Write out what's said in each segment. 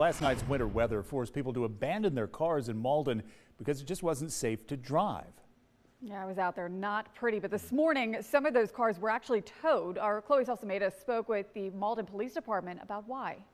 Last night's winter weather forced people to abandon their cars in Malden because it just wasn't safe to drive. Yeah, I was out there, not pretty, but this morning some of those cars were actually towed. Our Chloe Salsameda spoke with the Malden Police Department about why.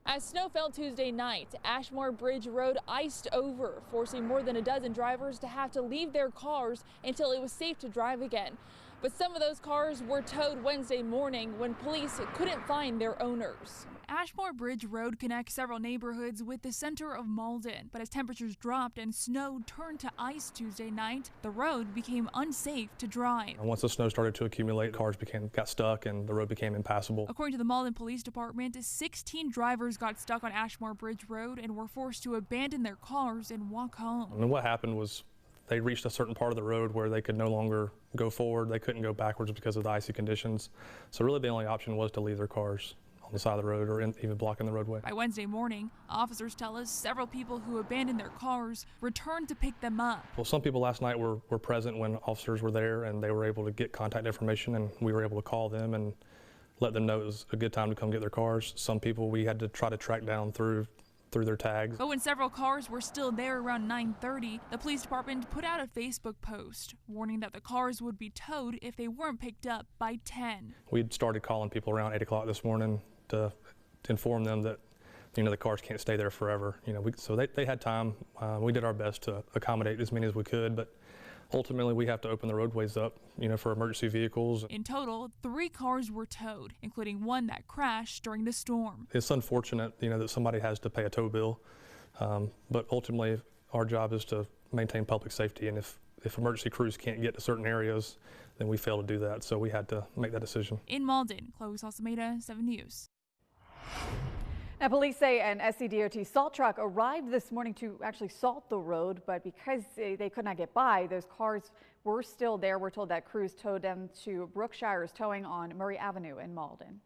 As snow fell Tuesday night, Ashmore Bridge Road iced over, forcing more than a dozen drivers to have to leave their cars until it was safe to drive again. But some of those cars were towed Wednesday morning when police couldn't find their owners. Ashmore Bridge Road connects several neighborhoods with the center of Malden, but as temperatures dropped and snow turned to ice Tuesday night, the road became unsafe to drive. Once the snow started to accumulate, cars got stuck and the road became impassable. According to the Malden Police Department, 16 drivers got stuck on Ashmore Bridge Road and were forced to abandon their cars and walk home. And what happened was they reached a certain part of the road where they could no longer go forward. They couldn't go backwards because of the icy conditions. So really the only option was to leave their cars on the side of the road or even blocking the roadway. By Wednesday morning, officers tell us several people who abandoned their cars returned to pick them up. Well, some people last night were present when officers were there and they were able to get contact information, and we were able to call them and let them know it was a good time to come get their cars. Some people we had to try to track down through their tags. But when several cars were still there around 9:30, the police department put out a Facebook post warning that the cars would be towed if they weren't picked up by 10. We started calling people around 8 o'clock this morning to inform them that the cars can't stay there forever. So they had time. We did our best to accommodate as many as we could, but ultimately we have to open the roadways up for emergency vehicles. In total, 3 cars were towed, including one that crashed during the storm. It's unfortunate that somebody has to pay a tow bill, but ultimately our job is to maintain public safety, and if emergency crews can't get to certain areas, then we fail to do that, so we had to make that decision. In Malden, Chloe Salsameda, 7 News. Now, police say an SCDOT salt truck arrived this morning to actually salt the road, but because they could not get by, those cars were still there. We're told that crews towed them to Brookshire's Towing on Murray Avenue in Malden.